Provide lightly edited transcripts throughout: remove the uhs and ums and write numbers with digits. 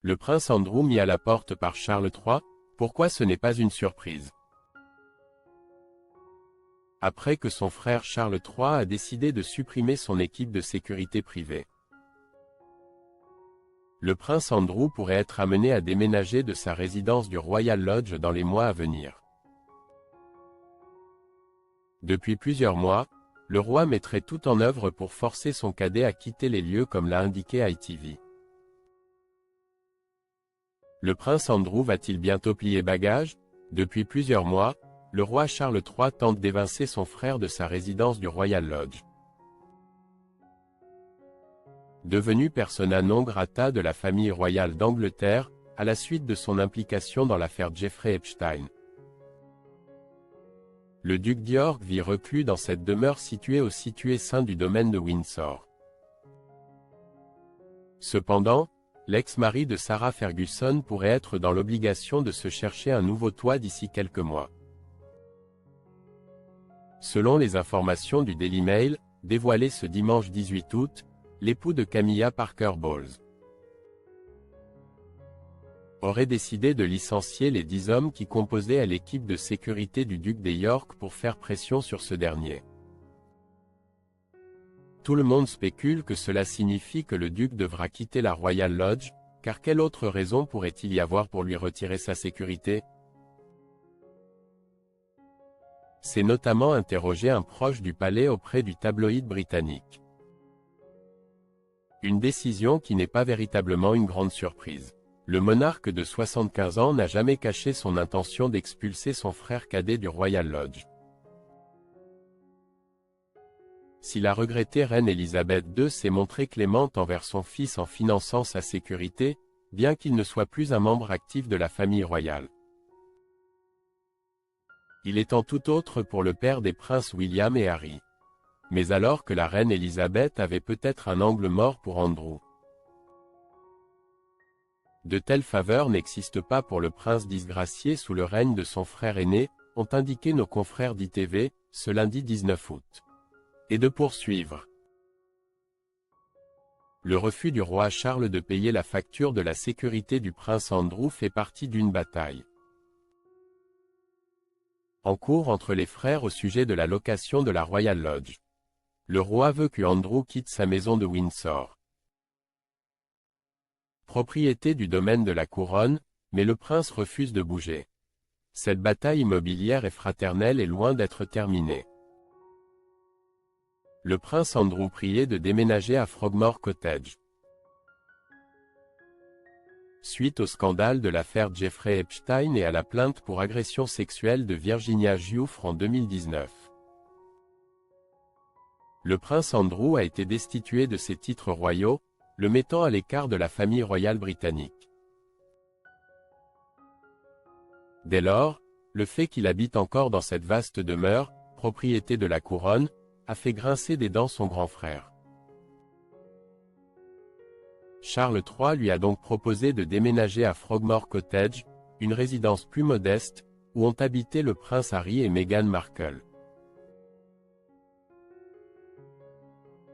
Le prince Andrew mis à la porte par Charles III, pourquoi ce n'est pas une surprise? Après que son frère Charles III a décidé de supprimer son équipe de sécurité privée. Le prince Andrew pourrait être amené à déménager de sa résidence du Royal Lodge dans les mois à venir. Depuis plusieurs mois, le roi mettrait tout en œuvre pour forcer son cadet à quitter les lieux comme l'a indiqué ITV. Le prince Andrew va-t-il bientôt plier bagages? Depuis plusieurs mois, le roi Charles III tente d'évincer son frère de sa résidence du Royal Lodge. Devenu persona non grata de la famille royale d'Angleterre, à la suite de son implication dans l'affaire Jeffrey Epstein. Le duc d'York vit reclus dans cette demeure située au sein du domaine de Windsor. Cependant, l'ex-mari de Sarah Ferguson pourrait être dans l'obligation de se chercher un nouveau toit d'ici quelques mois. Selon les informations du Daily Mail, dévoilées ce dimanche 18 août, l'époux de Camilla Parker Bowles aurait décidé de licencier les 10 hommes qui composaient à l'équipe de sécurité du duc de York pour faire pression sur ce dernier. Tout le monde spécule que cela signifie que le duc devra quitter la Royal Lodge, car quelle autre raison pourrait-il y avoir pour lui retirer sa sécurité? C'est notamment interrogé un proche du palais auprès du tabloïd britannique. Une décision qui n'est pas véritablement une grande surprise. Le monarque de 75 ans n'a jamais caché son intention d'expulser son frère cadet du Royal Lodge. Si la regrettée reine Elisabeth II s'est montrée clémente envers son fils en finançant sa sécurité, bien qu'il ne soit plus un membre actif de la famille royale. Il est en tout autre pour le père des princes William et Harry. Mais alors que la reine Elisabeth avait peut-être un angle mort pour Andrew. De telles faveurs n'existent pas pour le prince disgracié sous le règne de son frère aîné, ont indiqué nos confrères d'ITV, ce lundi 19 août. Et de poursuivre. Le refus du roi Charles de payer la facture de la sécurité du prince Andrew fait partie d'une bataille en cours entre les frères au sujet de la location de la Royal Lodge. Le roi veut que Andrew quitte sa maison de Windsor, propriété du domaine de la couronne, mais le prince refuse de bouger. Cette bataille immobilière et fraternelle est loin d'être terminée. Le prince Andrew priait de déménager à Frogmore Cottage. Suite au scandale de l'affaire Jeffrey Epstein et à la plainte pour agression sexuelle de Virginia Giuffre en 2019. Le prince Andrew a été destitué de ses titres royaux, le mettant à l'écart de la famille royale britannique. Dès lors, le fait qu'il habite encore dans cette vaste demeure, propriété de la couronne, a fait grincer des dents son grand frère. Charles III lui a donc proposé de déménager à Frogmore Cottage, une résidence plus modeste, où ont habité le prince Harry et Meghan Markle.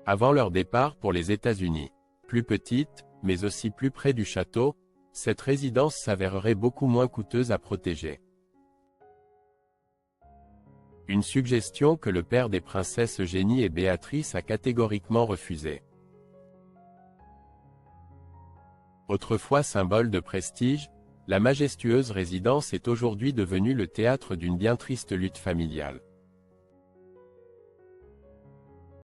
Avant leur départ pour les États-Unis. Plus petite, mais aussi plus près du château, cette résidence s'avérerait beaucoup moins coûteuse à protéger. Une suggestion que le père des princesses Eugénie et Béatrice a catégoriquement refusée. Autrefois symbole de prestige, la majestueuse résidence est aujourd'hui devenue le théâtre d'une bien triste lutte familiale.